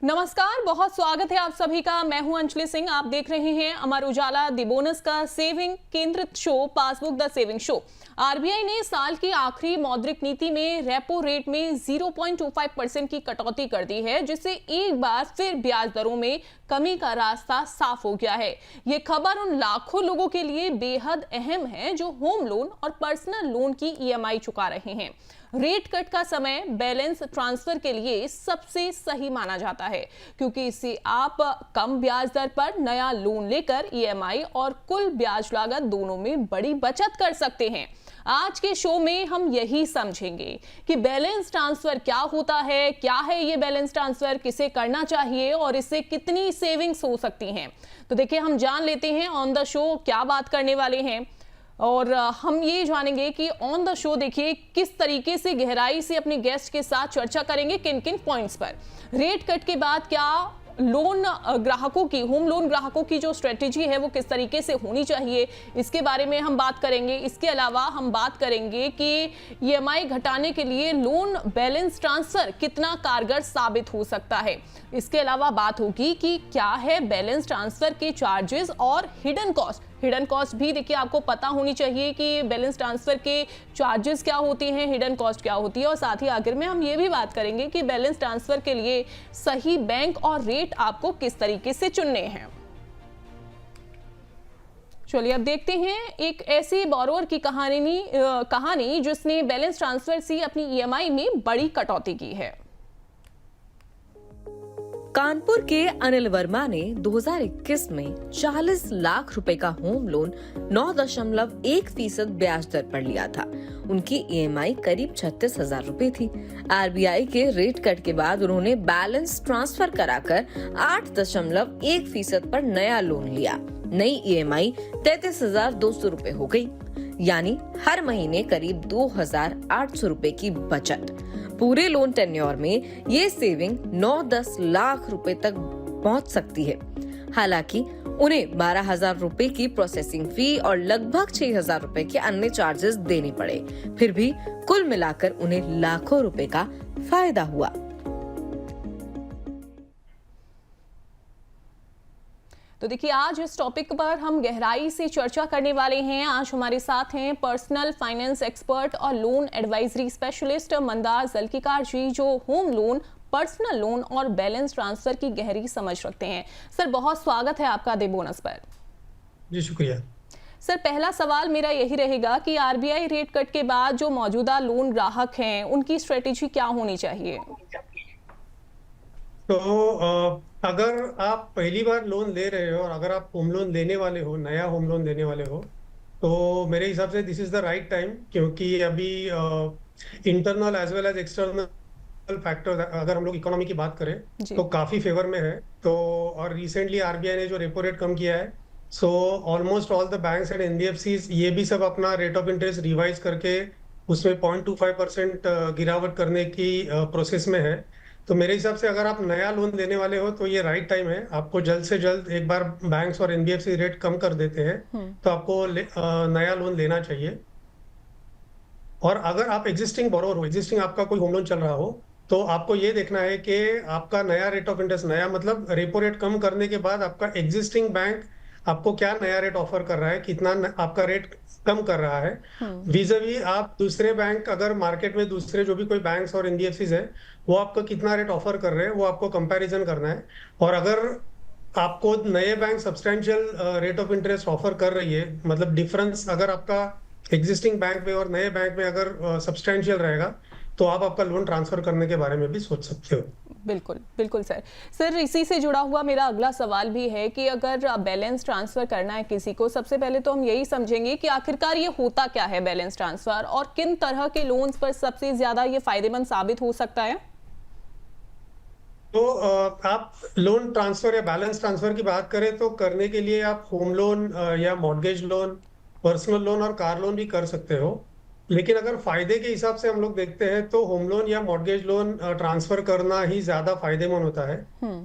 नमस्कार, बहुत स्वागत है आप सभी का। मैं हूं अंजलि सिंह। आप देख रहे हैं अमर उजाला दी बोनस का सेविंग केंद्रित show passbook the saving show. RBI ने साल की आखिरी मौद्रिक नीति में रेपो रेट में 0.25% की कटौती कर दी है, जिससे एक बार फिर ब्याज दरों में कमी का रास्ता साफ हो गया है। ये खबर उन लाखों लोगों के लिए बेहद अहम है जो होम लोन और पर्सनल लोन की ईएमआई चुका रहे हैं। रेट कट का समय बैलेंस ट्रांसफर के लिए सबसे सही माना जाता है, क्योंकि इससे आप कम ब्याज दर पर नया लोन लेकर ईएमआई और कुल ब्याज लागत दोनों में बड़ी बचत कर सकते हैं। आज के शो में हम यही समझेंगे कि बैलेंस ट्रांसफर क्या होता है, क्या है ये बैलेंस ट्रांसफर, किसे करना चाहिए और इससे कितनी सेविंग्स हो सकती हैं। तो देखिए, हम जान लेते हैं ऑन द शो क्या बात करने वाले हैं और हम ये जानेंगे कि ऑन द शो देखिए किस तरीके से गहराई से अपने गेस्ट के साथ चर्चा करेंगे, किन किन पॉइंट्स पर। रेट कट के बाद क्या लोन ग्राहकों की, होम लोन ग्राहकों की जो स्ट्रेटेजी है वो किस तरीके से होनी चाहिए, इसके बारे में हम बात करेंगे। इसके अलावा हम बात करेंगे कि ईएमआई घटाने के लिए लोन बैलेंस ट्रांसफर कितना कारगर साबित हो सकता है। इसके अलावा बात होगी कि क्या है बैलेंस ट्रांसफर के चार्जेस और हिडन कॉस्ट। हिडन कॉस्ट भी देखिए आपको पता होनी चाहिए कि बैलेंस ट्रांसफर के चार्जेस क्या होती हैं, हिडन कॉस्ट क्या होती है। और साथ ही आखिर में हम ये भी बात करेंगे कि बैलेंस ट्रांसफर के लिए सही बैंक और रेट आपको किस तरीके से चुनने हैं। चलिए अब देखते हैं एक ऐसी बोरोवर की कहानी जिसने बैलेंस ट्रांसफर से अपनी ईएमआई में बड़ी कटौती की है। कानपुर के अनिल वर्मा ने 2021 में 40 लाख रुपए का होम लोन 9.1% ब्याज दर पर लिया था। उनकी ईएमआई करीब 36,000 रुपए थी। आरबीआई के रेट कट के बाद उन्होंने बैलेंस ट्रांसफर कराकर 8.1% पर नया लोन लिया। नई ईएमआई 33,200 रुपए हो गई, यानी हर महीने करीब 2,800 रुपए की बचत। पूरे लोन टेन्योर में ये सेविंग 9-10 लाख रुपए तक पहुंच सकती है। हालांकि उन्हें 12,000 रुपए की प्रोसेसिंग फी और लगभग 6,000 रुपए के अन्य चार्जेस देने पड़े। फिर भी कुल मिलाकर उन्हें लाखों रुपए का फायदा हुआ। तो देखिए, आज इस टॉपिक पर हम गहराई से चर्चा करने वाले हैं। आज हमारे साथ हैं पर्सनल फाइनेंस एक्सपर्ट और लोन एडवाइजरी स्पेशलिस्ट मंदार जल्किकार जी, जो होम लोन, पर्सनल लोन और बैलेंस ट्रांसफर की गहरी समझ रखते हैं। सर, बहुत स्वागत है आपका दे बोनस पर। जी शुक्रिया। सर, पहला सवाल मेरा यही रहेगा कि आरबीआई रेट कट के बाद जो मौजूदा लोन ग्राहक हैं उनकी स्ट्रेटेजी क्या होनी चाहिए? तो अगर आप पहली बार लोन ले रहे हो और अगर आप होम लोन लेने वाले हो, नया होम लोन लेने वाले हो, तो मेरे हिसाब से this is the right time, क्योंकि अभी internal as well as external factor, अगर हम लोग इकोनॉमी की बात करें तो काफी फेवर में है। तो और रिसेंटली आरबीआई ने जो रेपो रेट कम किया है, so almost all the banks and NBFCs ये भी सब अपना रेट ऑफ इंटरेस्ट रिवाइज करके उसमें 0.25% गिरावट करने की प्रोसेस में है। तो मेरे हिसाब से अगर आप नया लोन लेने वाले हो तो ये राइट टाइम है। आपको जल्द से जल्द, एक बार बैंक्स और एनबीएफसी रेट कम कर देते हैं तो आपको नया लोन लेना चाहिए। और अगर आप एग्जिस्टिंग बोरोवर हो, एग्जिस्टिंग आपका कोई होम लोन चल रहा हो, तो आपको ये देखना है कि आपका नया रेट ऑफ इंटरेस्ट, नया मतलब रेपो रेट कम करने के बाद आपका एग्जिस्टिंग बैंक आपको क्या नया रेट ऑफर कर रहा है, कितना आपका रेट कम कर रहा है वीज़ावी आप दूसरे बैंक, अगर मार्केट में दूसरे जो भी कोई बैंक्स और एनबीएफसीज है वो आपको कितना रेट ऑफर कर रहे हैं, वो आपको कंपैरिजन करना है। और अगर आपको नए bank substantial rate of interest offer कर रही है, मतलब डिफरेंस अगर आपका एग्जिस्टिंग बैंक में और नए बैंक में अगर सब्सटेंशियल रहेगा, तो आप आपका लोन ट्रांसफर करने के बारे में भी सोच सकते हो। बिल्कुल बिल्कुल सर। सर, इसी से जुड़ा हुआ मेरा अगला सवाल भी है कि अगर बैलेंस ट्रांसफर करना है किसी को, सबसे पहले तो हम यही समझेंगे कि आखिरकार ये होता क्या है बैलेंस ट्रांसफर, और किन तरह के लोन्स पर सबसे ज्यादा ये फायदेमंद साबित हो सकता है। तो आप लोन ट्रांसफर या बैलेंस ट्रांसफर की बात करें तो करने के लिए आप होम लोन या मॉर्गेज लोन, पर्सनल लोन और कार लोन भी कर सकते हो। लेकिन अगर फायदे के हिसाब से हम लोग देखते हैं तो होम लोन या मॉर्गेज लोन ट्रांसफर करना ही ज्यादा फायदेमंद होता है।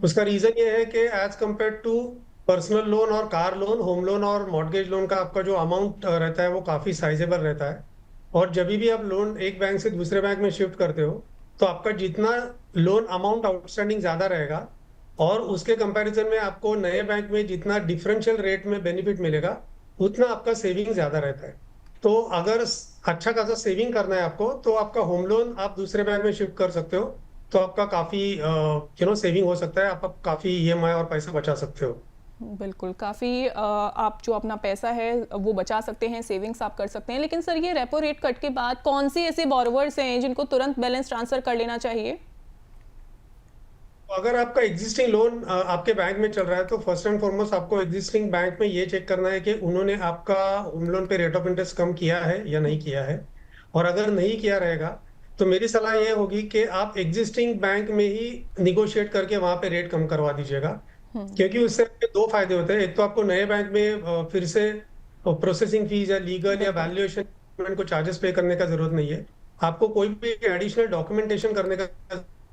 उसका रीजन ये है कि as compare to personal loan और कार लोन, होम लोन और मॉर्गेज लोन का आपका जो अमाउंट रहता है वो काफी साइजेबल रहता है। और जब भी आप लोन एक बैंक से दूसरे बैंक में शिफ्ट करते हो तो आपका जितना लोन अमाउंट आउटस्टैंडिंग ज्यादा रहेगा और उसके कंपैरिजन में आपको नए बैंक में जितना डिफरेंशियल रेट में बेनिफिट मिलेगा उतना आपका सेविंग ज्यादा रहता है। तो अगर अच्छा खासा सेविंग करना है आपको तो आपका होम लोन आप दूसरे बैंक में शिफ्ट कर सकते हो, तो आपका काफी सेविंग हो सकता है, आप काफी ईएमआई और पैसा बचा सकते हो। बिल्कुल, काफ़ी आप जो अपना पैसा है वो बचा सकते हैं, सेविंग्स आप कर सकते हैं। लेकिन सर, ये रेपो रेट कट के बाद कौन से ऐसे बोरोवर्स हैं जिनको तुरंत बैलेंस ट्रांसफर कर लेना चाहिए? अगर आपका एग्जिस्टिंग लोन आपके बैंक में चल रहा है तो फर्स्ट एंड फॉरमोस्ट आपको एग्जिस्टिंग बैंक में ये चेक करना है कि उन्होंने आपका होम लोन पे रेट ऑफ इंटरेस्ट कम किया है या नहीं किया है। और अगर नहीं किया रहेगा तो मेरी सलाह ये होगी कि आप एग्जिस्टिंग बैंक में ही निगोशिएट करके वहां पे रेट कम करवा दीजिएगा, क्योंकि उससे आपके दो फायदे होते हैं। एक तो आपको नए बैंक में फिर से प्रोसेसिंग फीस या लीगल या वैल्यूएशन को चार्जेस पे करने का जरूरत नहीं है, आपको कोई भी एडिशनल डॉक्यूमेंटेशन करने का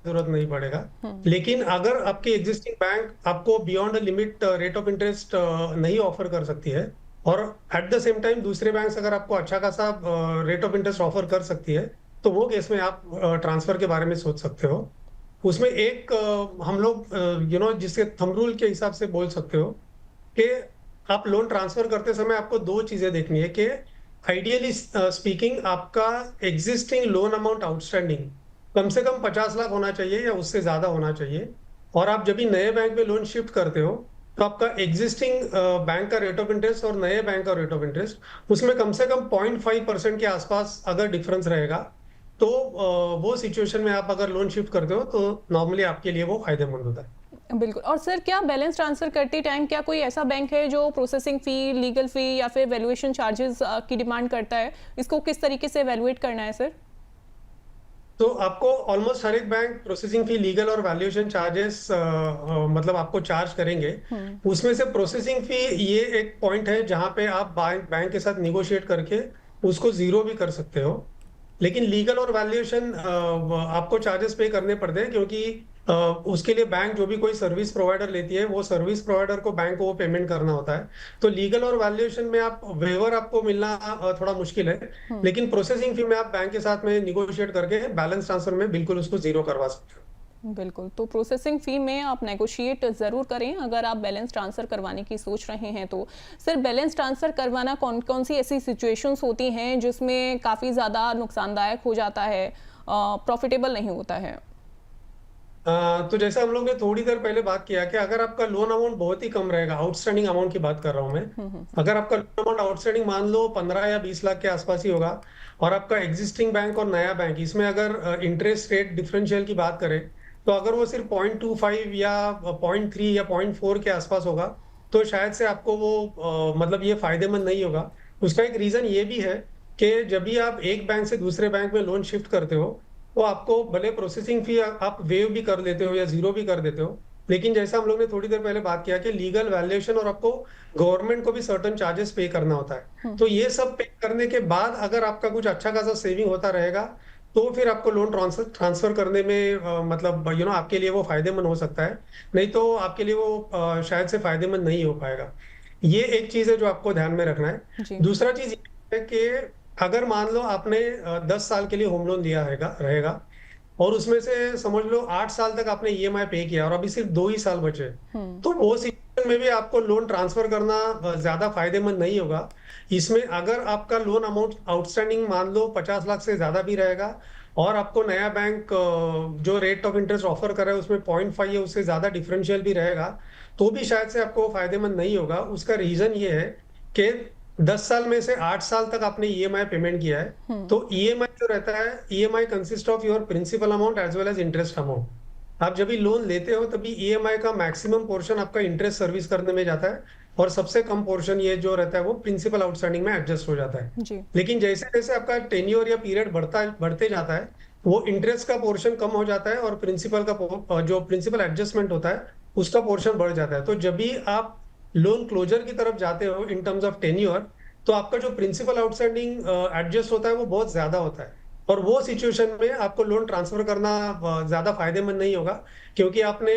जरूरत नहीं पड़ेगा। लेकिन अगर आपकी एग्जिस्टिंग बैंक आपको beyond limit rate of interest नहीं ऑफर कर सकती है और एट द सेम टाइम दूसरे बैंक अगर आपको अच्छा खासा रेट ऑफ इंटरेस्ट ऑफर कर सकती है, तो वो केस में आप ट्रांसफर के बारे में सोच सकते हो। उसमें एक हम लोग जिसके थंब रूल के हिसाब से बोल सकते हो कि आप लोन ट्रांसफर करते समय आपको दो चीजें देखनी है कि आइडियली स्पीकिंग आपका एग्जिस्टिंग लोन अमाउंट आउटस्टैंडिंग कम से कम 50 लाख होना चाहिए या उससे ज्यादा होना चाहिए। और आप जब भी नए बैंक में लोन शिफ्ट करते हो तो आपका एग्जिस्टिंग बैंक का रेट ऑफ इंटरेस्ट और नए बैंक का रेट ऑफ इंटरेस्ट उसमें कम से कम 0.5% के आसपास अगर डिफरेंस रहेगा तो वो सिचुएशन में आप अगर लोन शिफ्ट करते हो तो नॉर्मली आपके लिए वो फायदेमंद होता है। बिल्कुल। और सर, क्या बैलेंस ट्रांसफर करते टाइम क्या कोई ऐसा बैंक है जो प्रोसेसिंग फी, लीगल फी या फिर वैल्यूएशन चार्जेस की डिमांड करता है? इसको किस तरीके से वैल्यूएट करना है सर? तो आपको ऑलमोस्ट हर एक बैंक प्रोसेसिंग फी, लीगल और वैल्यूएशन चार्जेस मतलब आपको चार्ज करेंगे। उसमें से प्रोसेसिंग फी ये एक पॉइंट है जहां पे आप बैंक के साथ निगोशिएट करके उसको जीरो भी कर सकते हो। लेकिन लीगल और वैल्यूएशन आपको चार्जेस पे करने पड़ते हैं, क्योंकि उसके लिए बैंक जो भी कोई सर्विस प्रोवाइडर लेती है वो सर्विस प्रोवाइडर को बैंक को वो पेमेंट करना होता है। तो लीगल और वैल्यूएशन में आप वेवर आपको मिलना थोड़ा मुश्किल है, लेकिन प्रोसेसिंग फी में आप बैंक के साथ में निगोशिएट करके बैलेंस ट्रांसफर में बिल्कुल उसको जीरो करवा सकते हो। बिल्कुल, तो प्रोसेसिंग फ़ी में आप नेगोशिएट ज़रूर करें अगर आप बैलेंस ट्रांसफ़र करवाने की सोच रहे हैं तो। सर, बैलेंस ट्रांसफ़र करवाना कौन कौन सी ऐसी सिचुएशंस होती हैं जिसमें काफ़ी ज़्यादा नुकसानदायक हो जाता है, प्रॉफिटेबल नहीं होता है? तो जैसे हम लोग ने थोड़ी देर पहले बात किया कि अगर आपका लोन अमाउंट बहुत ही कम रहेगा, आउटस्टैंडिंग अमाउंट की बात कर रहा हूं मैं, अगर आपका लोन अमाउंट आउटस्टैंडिंग मान लो 15 या 20 लाख के आसपास ही होगा और आपका एग्जिस्टिंग बैंक और नया बैंक इसमें अगर इंटरेस्ट रेट डिफरेंशियल की बात करें तो अगर वो सिर्फ 0.25 या 0.3 या 0.4 के आसपास होगा तो शायद से आपको वो मतलब ये फायदेमंद नहीं होगा। उसका एक रीजन ये भी है कि जब भी आप एक बैंक से दूसरे बैंक में लोन शिफ्ट करते हो तो आपको भले प्रोसेसिंग फी आप वेव भी कर देते हो या जीरो भी कर देते हो, लेकिन जैसा हम लोग ने थोड़ी देर पहले बात किया कि लीगल वैल्यूएशन और आपको गवर्नमेंट को भी सर्टेन चार्जेस पे करना होता है। तो ये सब पे करने के बाद अगर आपका कुछ अच्छा खासा सेविंग होता रहेगा तो फिर आपको लोन ट्रांसफर करने में मतलब आपके लिए वो फायदेमंद हो सकता है, नहीं तो आपके लिए वो शायद से फायदेमंद नहीं हो पाएगा। ये एक चीज है जो आपको ध्यान में रखना है। दूसरा चीज ये है कि अगर मान लो आपने 10 साल के लिए होम लोन लिया रहेगा और उसमें से समझ लो 8 साल तक आपने ईएमआई पे किया और अभी सिर्फ 2 ही साल बचे, तो वो सिचुएशन में भी आपको लोन ट्रांसफर करना ज्यादा फायदेमंद नहीं होगा। इसमें अगर आपका लोन अमाउंट आउटस्टैंडिंग मान लो 50 लाख से ज्यादा भी रहेगा और आपको नया बैंक जो रेट ऑफ इंटरेस्ट ऑफर कर रहा है उसमें 0.5 या उससे ज्यादा डिफरेंशियल भी रहेगा, तो भी शायद से आपको फायदेमंद नहीं होगा। उसका रीजन ये है कि 10 साल में से 8 साल तक आपने ईएमआई पेमेंट किया है, तो ईएमआई जो रहता है, EMI consist of your principal amount as well as interest amount. आप जब भी लोन लेते हो तभी ईएमआई का मैक्सिमम पोर्शन आपका इंटरेस्ट सर्विस करने में जाता है और सबसे कम पोर्शन ये जो रहता है वो प्रिंसिपल आउटस्टैंडिंग में एडजस्ट हो जाता है जी। लेकिन जैसे जैसे आपका टेन्योर या पीरियड बढ़ते जाता है वो इंटरेस्ट का पोर्शन कम हो जाता है और प्रिंसिपल का जो प्रिंसिपल एडजस्टमेंट होता है उसका पोर्शन बढ़ जाता है। तो जब भी आप लोन क्लोजर की तरफ जाते हो इन टर्म्स ऑफ टेन्योर, तो आपका जो प्रिंसिपल आउटस्टैंडिंग एडजस्ट होता है वो बहुत ज्यादा होता है और वो सिचुएशन में आपको लोन ट्रांसफर करना ज्यादा फायदेमंद नहीं होगा, क्योंकि आपने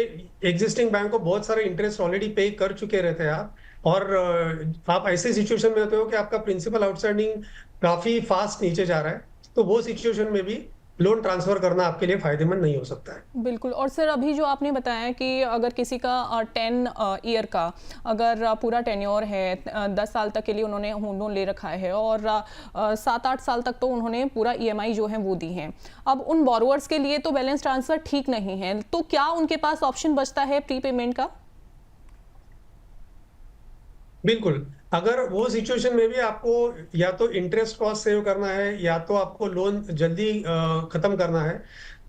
एग्जिस्टिंग बैंक को बहुत सारे इंटरेस्ट ऑलरेडी पे कर चुके रहते हैं आप, और आप ऐसे सिचुएशन में होते हो कि आपका प्रिंसिपल आउटस्टैंडिंग काफी फास्ट नीचे जा रहा है। तो वो सिचुएशन में भी लोन ट्रांसफर करना आपके लिए फायदेमंद नहीं हो सकता है। बिल्कुल। और सर अभी जो आपने बताया कि अगर किसी का 10 ईयर का अगर पूरा टेन्योर है, 10 साल तक के लिए उन्होंने होम लोन ले रखा है और 7-8 साल तक तो उन्होंने पूरा ईएमआई जो है वो दी है, अब उन बोरोअर्स के लिए तो बैलेंस ट्रांसफर ठीक नहीं है, तो क्या उनके पास ऑप्शन बचता है प्री पेमेंट का? बिल्कुल। अगर वो सिचुएशन में भी आपको या तो इंटरेस्ट कॉस्ट सेव करना है या तो आपको लोन जल्दी खत्म करना है,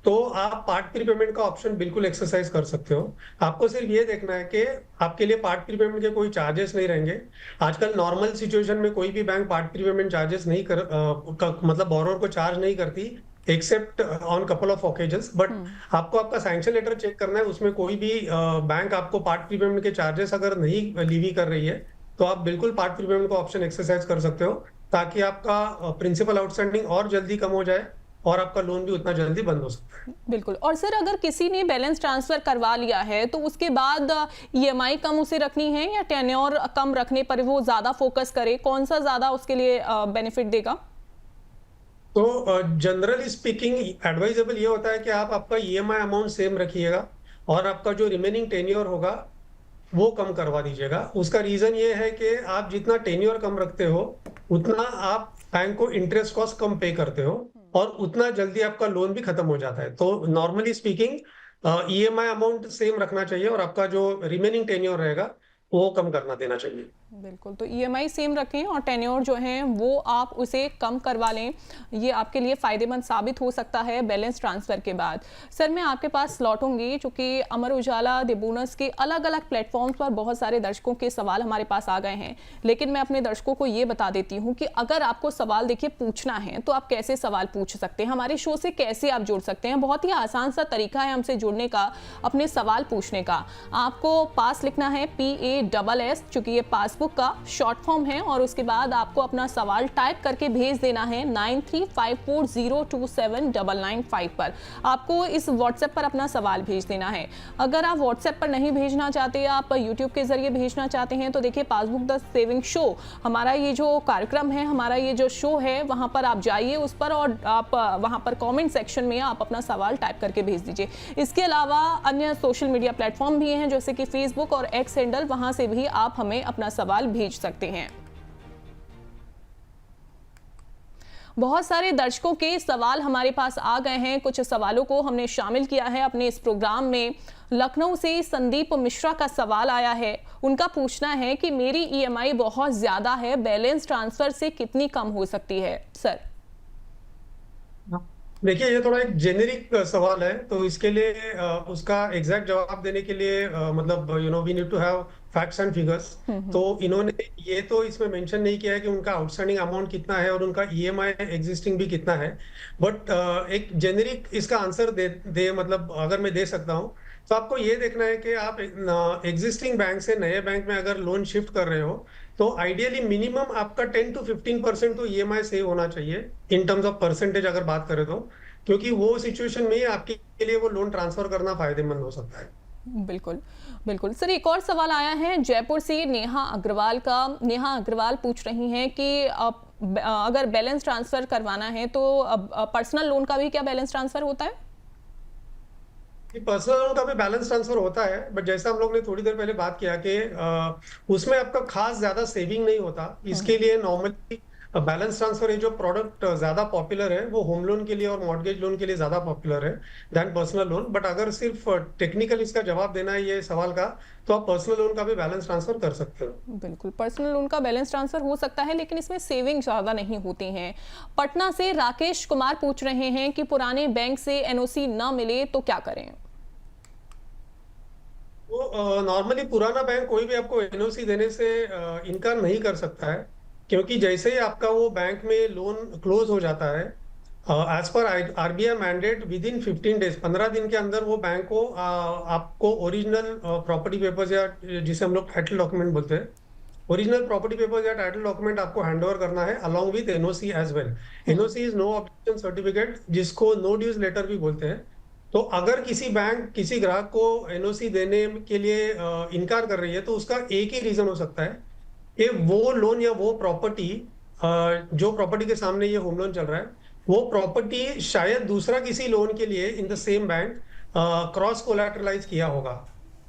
तो आप पार्ट प्रीपेमेंट का ऑप्शन बिल्कुल एक्सरसाइज कर सकते हो। आपको सिर्फ ये देखना है कि आपके लिए पार्ट प्रीपेमेंट के कोई चार्जेस नहीं रहेंगे। आजकल नॉर्मल सिचुएशन में कोई भी बैंक पार्ट प्रीपेमेंट चार्जेस नहीं मतलब बोरोवर को चार्ज नहीं करती, except on couple of occasions. But आपको आपका सैंक्शन लेटर चेक करना है, उसमें कोई भी बैंक आपको पार्ट प्रीपेमेंट के चार्जेस अगर नहीं लीवी कर रही है, तो आप बिल्कुल पार्ट प्रीपेमेंट का ऑप्शन एक्सरसाइज कर सकते हो, ताकि आपका प्रिंसिपल आउटस्टैंडिंग और जल्दी कम हो जाए और आपका लोन भी उतना जल्दी बंद हो सकता है। बिल्कुल। और सर अगर किसी ने बैलेंस ट्रांसफर करवा लिया है तो उसके बाद ईएमआई कम उसे रखनी है या टेन्योर कम रखने पर वो ज्यादा फोकस करे, कौन सा ज्यादा उसके लिए बेनिफिट देगा? तो जनरली स्पीकिंग एडवाइजेबल ये होता है कि आप आपका ईएमआई अमाउंट सेम रखिएगा और आपका जो रिमेनिंग टेन्योर होगा वो कम करवा दीजिएगा। उसका रीजन ये है कि आप जितना टेन्योर कम रखते हो उतना आप बैंक को इंटरेस्ट कॉस्ट कम पे करते हो और उतना जल्दी आपका लोन भी खत्म हो जाता है। तो normally speaking EMI amount same रखना चाहिए और आपका जो रिमेनिंग टेन्योर रहेगा वो कम करना देना चाहिए। बिल्कुल। तो ईएमआई सेम रखें और टेन्योर जो है वो आप उसे कम करवा लें, ये आपके लिए फ़ायदेमंद साबित हो सकता है बैलेंस ट्रांसफ़र के बाद। सर मैं आपके पास लौटूंगी, चूँकि अमर उजाला दी बोनस के अलग अलग प्लेटफॉर्म्स पर बहुत सारे दर्शकों के सवाल हमारे पास आ गए हैं, लेकिन मैं अपने दर्शकों को ये बता देती हूँ कि अगर आपको सवाल देखिए पूछना है तो आप कैसे सवाल पूछ सकते हैं, हमारे शो से कैसे आप जुड़ सकते हैं। बहुत ही आसान सा तरीका है हमसे जुड़ने का, अपने सवाल पूछने का। आपको पास लिखना है PASS, चूँकि ये पासबुक का शॉर्ट फॉर्म है, और उसके बाद आपको अपना सवाल टाइप करके भेज देना है 9354027995 पर। आपको इस व्हाट्सएप पर अपना सवाल भेज देना है। अगर आप व्हाट्सएप पर नहीं भेजना चाहते, आप यूट्यूब के जरिए भेजना चाहते हैं, तो देखिए पासबुक द सेविंग शो हमारा ये जो कार्यक्रम है, हमारा ये जो शो है, वहां पर आप जाइए उस पर और आप वहां पर कमेंट सेक्शन में आप अपना सवाल टाइप करके भेज दीजिए। इसके अलावा अन्य सोशल मीडिया प्लेटफॉर्म भी हैं जैसे कि फेसबुक और एक्स हैंडल, वहां से भी आप हमें अपना सवाल भेज सकते हैं। बहुत सारे दर्शकों के सवाल हमारे पास आ गए हैं, कुछ सवालों को हमने शामिल किया है अपने इस प्रोग्राम में। लखनऊ से संदीप मिश्रा का सवाल आया है, उनका पूछना है कि मेरी ईएमआई बहुत ज्यादा है, बैलेंस ट्रांसफर से कितनी कम हो सकती है सर? देखिए ये थोड़ा एक जेनेरिक सवाल है, तो इसके लिए उसका एग्जैक्ट जवाब देने के लिए मतलब we need to have facts and figures. तो इन्होंने ये तो इसमें मेंशन नहीं किया है कि उनका आउटस्टैंडिंग अमाउंट कितना है और उनका ईएमआई एग्जिस्टिंग भी कितना है, बट एक जेनेरिक इसका आंसर दे मतलब अगर मैं दे सकता हूँ, तो आपको ये देखना है कि आप एग्जिस्टिंग बैंक से नए बैंक में अगर लोन शिफ्ट कर रहे हो, तो आइडियली मिनिमम आपका 10 to 15% तो ईएमआई सेव होना चाहिए इन टर्म्स ऑफ परसेंटेज अगर बात करें तो, क्योंकि वो सिचुएशन में आपके लिए वो लोन ट्रांसफर करना फायदेमंद हो सकता है। बिल्कुल बिल्कुल। सर एक और सवाल आया है जयपुर से नेहा अग्रवाल का। नेहा अग्रवाल पूछ रही हैं कि अगर बैलेंस ट्रांसफर करवाना है तो पर्सनल लोन का भी क्या बैलेंस ट्रांसफर होता है? पर्सनल लोन का भी बैलेंस ट्रांसफर होता है, बट जैसा हम लोग ने थोड़ी देर पहले बात किया कि उसमें आपका खास ज्यादा सेविंग नहीं होता। इसके लिए नॉर्मली बैलेंस ट्रांसफर ये जो प्रोडक्ट ज्यादा पॉपुलर है वो होम लोन के लिए और मॉर्गेज लोन के लिए ज्यादा पॉपुलर है दैन पर्सनल लोन। बट अगर सिर्फ टेक्निकल इसका जवाब देना है ये सवाल का, तो आप पर्सनल लोन का भी बैलेंस ट्रांसफर कर सकते हो। बिल्कुल, पर्सनल लोन का बैलेंस ट्रांसफर हो सकता है, लेकिन इसमें सेविंग ज्यादा नहीं होती हैं। पटना से राकेश कुमार पूछ रहे हैं कि पुराने बैंक से एनओसी न मिले तो क्या करें? तो नॉर्मली पुराना बैंक कोई भी आपको एनओसी देने से इनकार नहीं कर सकता है, क्योंकि जैसे ही आपका वो बैंक में लोन क्लोज हो जाता है, as per RBI mandate within 15 days, 15 दिन के अंदर वो बैंक को आपको ओरिजिनल प्रॉपर्टी पेपर्स या जिसे हम लोग टाइटल डॉक्यूमेंट बोलते हैं, ओरिजिनल प्रॉपर्टी पेपर्स या टाइटल डॉक्यूमेंट आपको हैंड ओवर करना है along with NOC as well. NOC is no objection certificate, जिसको नो ड्यूज लेटर भी बोलते हैं। तो अगर किसी बैंक किसी ग्राहक को एनओसी देने के लिए इनकार कर रही है, तो उसका एक ही रीजन हो सकता है कि वो लोन या वो प्रॉपर्टी जो प्रॉपर्टी के सामने ये होम लोन चल रहा है, वो प्रॉपर्टी शायद दूसरा किसी लोन के लिए in the same bank cross collateralise किया होगा।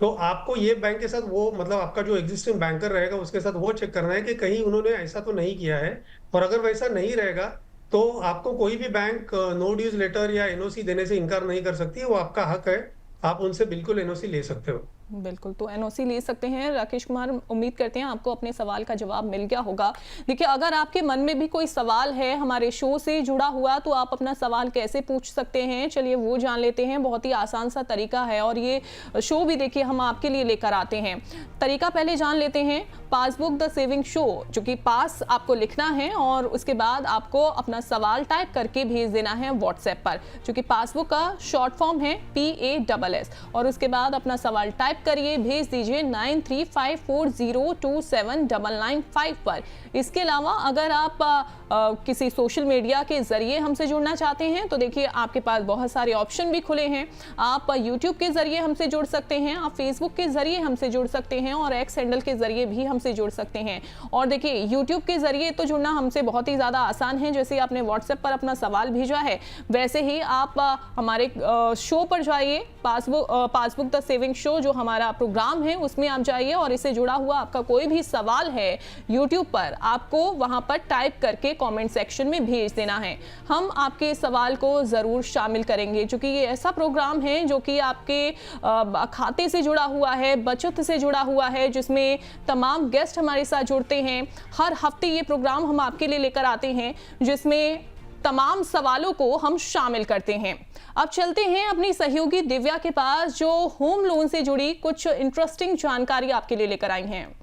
तो आपको ये बैंक के साथ वो मतलब आपका जो एग्जिस्टिंग बैंकर रहेगा उसके साथ वो चेक करना है कि कहीं उन्होंने ऐसा तो नहीं किया है। और अगर वैसा नहीं रहेगा तो आपको कोई भी बैंक नो ड्यूज लेटर या एनओसी देने से इनकार नहीं कर सकती है, वो आपका हक है, आप उनसे बिल्कुल एनओसी ले सकते हो। बिल्कुल, तो एनओसी ले सकते हैं। राकेश कुमार, उम्मीद करते हैं आपको अपने सवाल का जवाब मिल गया होगा। देखिए, अगर आपके मन में भी कोई सवाल है हमारे शो से जुड़ा हुआ तो आप अपना सवाल कैसे पूछ सकते हैं, चलिए वो जान लेते हैं। बहुत ही आसान सा तरीका है और ये शो भी देखिए हम आपके लिए लेकर आते हैं। तरीका पहले जान लेते हैं। पासबुक द सेविंग शो, जो कि पास आपको लिखना है और उसके बाद आपको अपना सवाल टाइप करके भेज देना है व्हाट्सएप पर, जो कि पासबुक का शॉर्ट फॉर्म है PASS, और उसके बाद अपना सवाल टाइप करिए, भेज दीजिए 9354027995 पर। इसके अलावा अगर आप किसी सोशल मीडिया के जरिए हमसे जुड़ना चाहते हैं तो देखिए आपके पास बहुत सारे ऑप्शन भी खुले हैं। आप यूट्यूब के जरिए हमसे जुड़ सकते हैं, आप फेसबुक के जरिए हमसे जुड़ सकते हैं और एक्स हैंडल के जरिए भी हमसे जुड़ सकते हैं। और देखिए यूट्यूब के जरिए तो जुड़ना हमसे बहुत ही ज़्यादा आसान है। जैसे आपने व्हाट्सएप पर अपना सवाल भेजा है वैसे ही आप हमारे शो पर जाइए, पासबुक द सेविंग शो जो हमारा प्रोग्राम है उसमें आप जाइए और इससे जुड़ा हुआ आपका कोई भी सवाल है यूट्यूब पर आपको वहां पर टाइप करके कमेंट सेक्शन में भेज देना है। हम आपके सवाल को ज़रूर शामिल करेंगे, क्योंकि ये ऐसा प्रोग्राम है जो कि आपके खाते से जुड़ा हुआ है, बचत से जुड़ा हुआ है, जिसमें तमाम गेस्ट हमारे साथ जुड़ते हैं। हर हफ्ते ये प्रोग्राम हम आपके लिए लेकर आते हैं जिसमें तमाम सवालों को हम शामिल करते हैं। अब चलते हैं अपनी सहयोगी दिव्या के पास, जो होम लोन से जुड़ी कुछ इंटरेस्टिंग जानकारी आपके लिए लेकर आई हैं।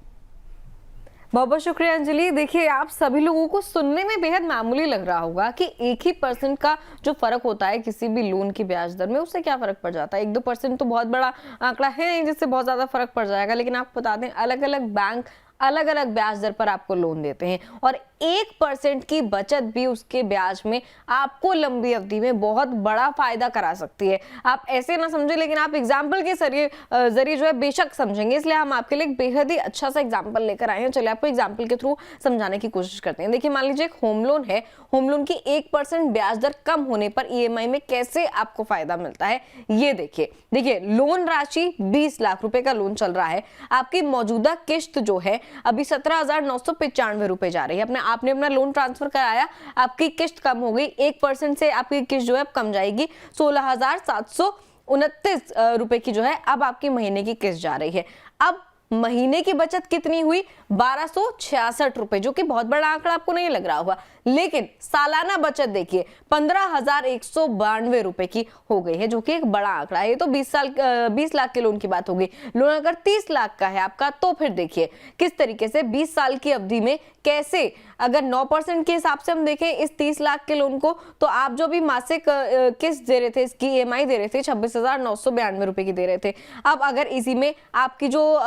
बहुत बहुत शुक्रिया अंजलि। देखिए, आप सभी लोगों को सुनने में बेहद मामूली लग रहा होगा कि 1% का जो फर्क होता है किसी भी लोन की ब्याज दर में, उससे क्या फर्क पड़ जाता है। 1-2% तो बहुत बड़ा आंकड़ा है नहीं जिससे बहुत ज्यादा फर्क पड़ जाएगा। लेकिन आपको बता दें, अलग अलग बैंक अलग अलग ब्याज दर पर आपको लोन देते हैं और 1% की बचत भी उसके ब्याज में आपको लंबी अवधि में बहुत बड़ा फायदा करा सकती है। आप ऐसे ना समझे, लेकिन आप एग्जाम्पल के जरिए जो है बेशक समझेंगे, इसलिए हम आपके लिए एक बेहद ही अच्छा सा एग्जाम्पल लेकर आए हैं। चलिए आपको एग्जाम्पल के थ्रू समझाने की कोशिश करते हैं। देखिए, मान लीजिए एक होम लोन है। होम लोन की 1% ब्याज दर कम होने पर EMI में कैसे आपको फायदा मिलता है ये देखिए लोन राशि 20 लाख रुपए का लोन चल रहा है। आपकी मौजूदा किस्त जो है अभी 17,995 रुपए जा रही है। आपने अपना लोन ट्रांसफर कराया, आपकी किस्त कम हो गई, 1% से आपकी किस्त जो है कम जाएगी, 16,729 रुपए की जो है अब आपकी महीने की किस्त जा रही है। अब महीने की बचत कितनी हुई? 1266 रुपए, जो कि बहुत बड़ा आंकड़ा आपको नहीं लग रहा होगा। लेकिन सालाना बचत देखिए 15,192 रुपए की हो गई है, जो कि एक बड़ा आंकड़ा है। ये तो 20 लाख के लोन की बात हो गई। लोन अगर 30 लाख का है आपका, तो फिर देखिए किस तरीके से 20 साल की अवधि में कैसे, अगर 9% के हिसाब से हम देखें इस 30 लाख के लोन को, तो आप जो भी मासिक किस्त दे रहे थे, इसकी EMI दे रहे थे 26,992 रुपए की दे रहे थे। अब अगर इसी में आपकी जो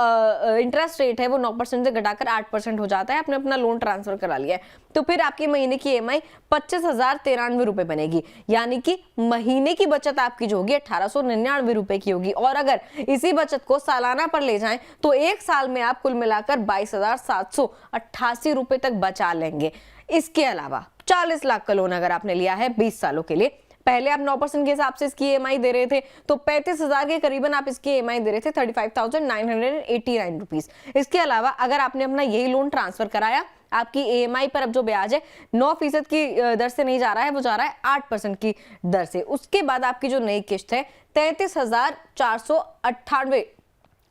इंटरेस्ट रेट है वो 9% से घटाकर 8% हो जाता है, आपने अपना लोन ट्रांसफर करा लिया है, तो फिर आपकी महीने की EMI 25,093 रुपए बनेगी। यानी कि महीने की बचत आपकी जो होगी 1,899 रुपए की होगी। और अगर इसी बचत को सालाना पर ले जाएं तो एक साल में आप कुल मिलाकर 22,788 रुपए तक बचा लेंगे। इसके अलावा 40 लाख का लोन अगर आपने लिया है 20 सालों के लिए, पहले आप 9% के हिसाब से इसकी EMI दे रहे थे, तो 35,000 के करीबन आप इसकी EMI दे रहे थे, 35,989 रुपीस। इसके अलावा अगर आपने अपना यही लोन ट्रांसफर कराया, आपकी EMI पर अब जो ब्याज है 9% की दर से नहीं जा रहा है, वो जा रहा है 8% की दर से। उसके बाद आपकी जो नई किस्त है 33,498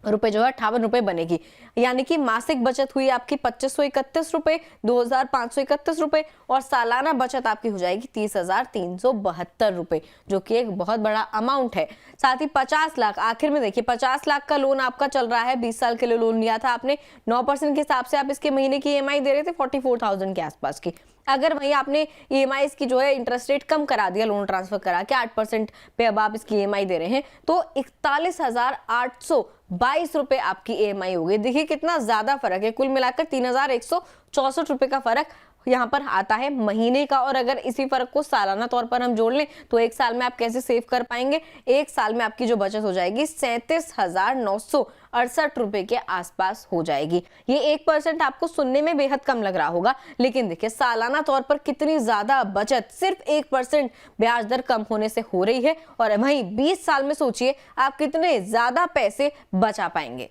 रुपए जो है 58 रुपए बनेगी। यानी कि मासिक बचत हुई आपकी 2,531 रुपए, 2,531 रुपए, और सालाना बचत आपकी हो जाएगी 30,372 रुपए, जो कि एक बहुत बड़ा अमाउंट है। साथ ही 50 लाख, आखिर में देखिए 50 लाख का लोन आपका चल रहा है, 20 साल के लिए लोन लिया था आपने, 9% के हिसाब से आप इसके महीने की EMI दे रहे थे 44,000 के आसपास की। अगर वहीं आपने EMI की जो है इंटरेस्ट रेट कम करा दिया, लोन ट्रांसफर करा के 8% पे अब आप इसकी EMI दे रहे हैं, तो 41,822 रुपए आपकी EMI हो गई। देखिए कितना ज्यादा फर्क है, कुल मिलाकर 3,164 रुपए का फर्क यहाँ पर आता है महीने का, और अगर इसी फर्क को सालाना तौर पर हम जोड़ लें तो एक साल में आप कैसे सेव कर पाएंगे? एक साल में आपकी जो बचत हो जाएगी 37,968 रुपए के आसपास हो जाएगी। ये 1% आपको सुनने में बेहद कम लग रहा होगा, लेकिन देखिए सालाना तौर पर कितनी ज्यादा बचत सिर्फ 1% ब्याज दर कम होने से हो रही है, और वहीं 20 साल में सोचिए आप कितने ज्यादा पैसे बचा पाएंगे।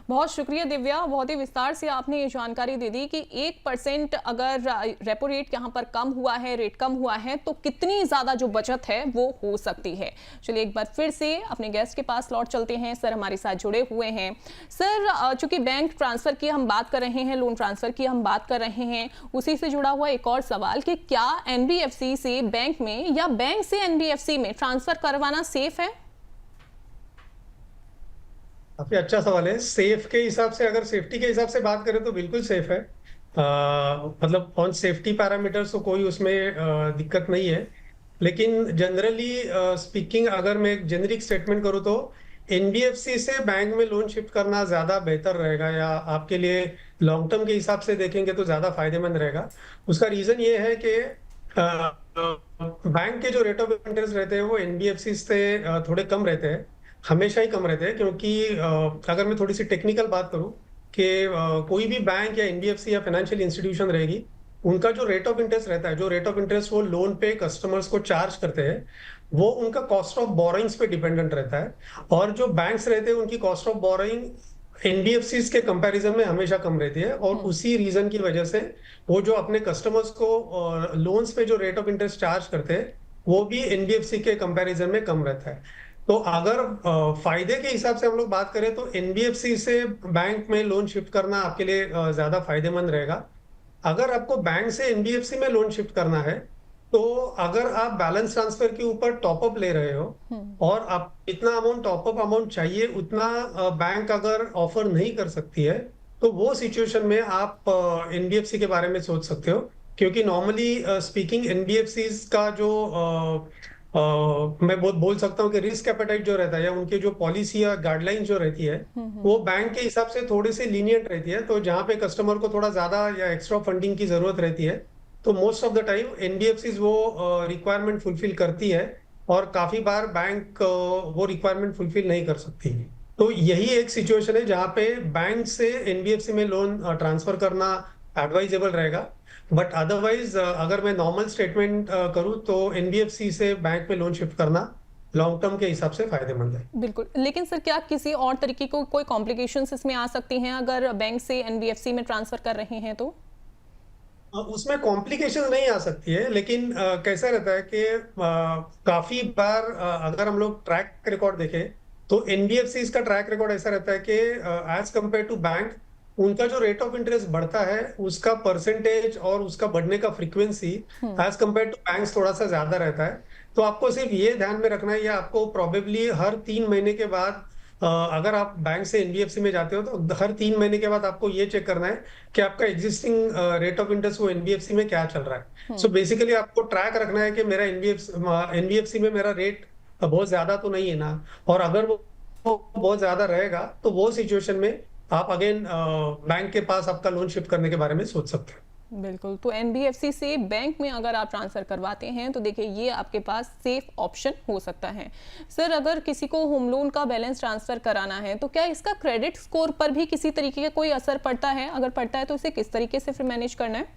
बहुत शुक्रिया दिव्या, बहुत ही विस्तार से आपने ये जानकारी दे दी कि 1% अगर रेपो रेट यहाँ पर कम हुआ है, रेट कम हुआ है, तो कितनी ज़्यादा जो बचत है वो हो सकती है। चलिए एक बार फिर से अपने गेस्ट के पास लौट चलते हैं। सर हमारे साथ जुड़े हुए हैं। सर चूंकि बैंक ट्रांसफ़र की हम बात कर रहे हैं, लोन ट्रांसफ़र की हम बात कर रहे हैं, उसी से जुड़ा हुआ एक और सवाल कि क्या NBFC से बैंक में या बैंक से NBFC में ट्रांसफ़र करवाना सेफ है? काफी अच्छा सवाल है। सेफ के हिसाब से, अगर सेफ्टी के हिसाब से बात करें तो बिल्कुल सेफ है। मतलब ऑन सेफ्टी पैरामीटर्स तो कोई उसमें दिक्कत नहीं है, लेकिन जनरली स्पीकिंग अगर मैं एक जेनरिक स्टेटमेंट करूँ तो NBFC से बैंक में लोन शिफ्ट करना ज्यादा बेहतर रहेगा, या आपके लिए लॉन्ग टर्म के हिसाब से देखेंगे तो ज्यादा फायदेमंद रहेगा। उसका रीजन ये है कि बैंक के जो रेट ऑफ इंटरेस्ट रहते हैं वो NBFC से थोड़े कम रहते हैं, हमेशा ही कम रहते हैं। क्योंकि अगर मैं थोड़ी सी टेक्निकल बात करूं कि कोई भी बैंक या NBFC या फाइनेंशियल इंस्टीट्यूशन रहेगी, उनका जो रेट ऑफ इंटरेस्ट रहता है, जो रेट ऑफ इंटरेस्ट वो लोन पे कस्टमर्स को चार्ज करते हैं, वो उनका कॉस्ट ऑफ बोरोइंग्स पे डिपेंडेंट रहता है। और जो बैंक्स रहते हैं उनकी कॉस्ट ऑफ बोरोइंग NBFCs के कंपैरिजन में हमेशा कम रहती है, और उसी रीजन की वजह से वो जो अपने कस्टमर्स को लोन्स पे जो रेट ऑफ इंटरेस्ट चार्ज करते हैं वो भी NBFC के कंपैरिजन में कम रहता है। तो अगर फायदे के हिसाब से हम लोग बात करें तो NBFC से बैंक में लोन शिफ्ट करना आपके लिए ज्यादा फायदेमंद रहेगा। अगर आपको बैंक से NBFC में लोन शिफ्ट करना है तो अगर आप बैलेंस ट्रांसफर के ऊपर टॉपअप ले रहे हो और आप इतना अमाउंट टॉपअप अमाउंट चाहिए उतना बैंक अगर ऑफर नहीं कर सकती है, तो वो सिचुएशन में आप NBFC के बारे में सोच सकते हो। क्योंकि नॉर्मली स्पीकिंग NBFCs का जो मैं बोल सकता हूँ कि रिस्क एपेटाइट जो रहता है या उनके जो पॉलिसी या गाइडलाइन जो रहती है वो बैंक के हिसाब से थोड़ी सी लीनियंट रहती है। तो जहाँ पे कस्टमर को थोड़ा ज्यादा या एक्स्ट्रा फंडिंग की जरूरत रहती है तो most of the time NBFCs वो रिक्वायरमेंट फुलफिल करती है, और काफी बार बैंक वो रिक्वायरमेंट फुलफिल नहीं कर सकती। तो यही एक सिचुएशन है जहाँ पे बैंक से NBFC में लोन ट्रांसफर करना एडवाइजेबल रहेगा। बट अदरवाइज अगर मैं नॉर्मल स्टेटमेंट करूं तो NBFC से बैंक में लोन शिफ्ट करना लॉन्ग टर्म के हिसाब से फायदेमंद है। बिल्कुल, लेकिन सर क्या किसी और तरीके को कोई कॉम्प्लिकेशंस इसमें आ सकती हैं अगर बैंक से NBFC में ट्रांसफर कर रहे हैं तो? उसमें कॉम्प्लिकेशन नहीं आ सकती है, लेकिन कैसा रहता है कि काफी बार अगर हम लोग ट्रैक रिकॉर्ड देखें तो NBFCs का ट्रैक रिकॉर्ड ऐसा रहता है कि एज कंपेयर टू बैंक उनका जो रेट ऑफ इंटरेस्ट बढ़ता है उसका परसेंटेज और उसका बढ़ने का frequency as compare to banks थोड़ा सा ज्यादा रहता है। तो आपको सिर्फ ये ध्यान में रखना है, या आपको प्रोबेबली हर 3 महीने के बाद अगर आप बैंक से NBFC में जाते हो तो हर 3 महीने के बाद आपको ये चेक करना है कि आपका एग्जिस्टिंग रेट ऑफ इंटरेस्ट वो NBFC में क्या चल रहा है। सो बेसिकली आपको ट्रैक रखना है कि मेरा NBFC में मेरा रेट बहुत ज्यादा तो नहीं है ना, और अगर वो बहुत ज्यादा रहेगा तो वो सिचुएशन में आप अगेन बैंक के पास आपका लोन शिफ्ट करने के बारे में सोच सकते हैं। बिल्कुल, तो NBFC से बैंक में अगर आप ट्रांसफ़र करवाते हैं तो देखिए ये आपके पास सेफ ऑप्शन हो सकता है। सर अगर किसी को होम लोन का बैलेंस ट्रांसफ़र कराना है तो क्या इसका क्रेडिट स्कोर पर भी किसी तरीके का कोई असर पड़ता है? अगर पड़ता है तो इसे किस तरीके से फिर मैनेज करना है?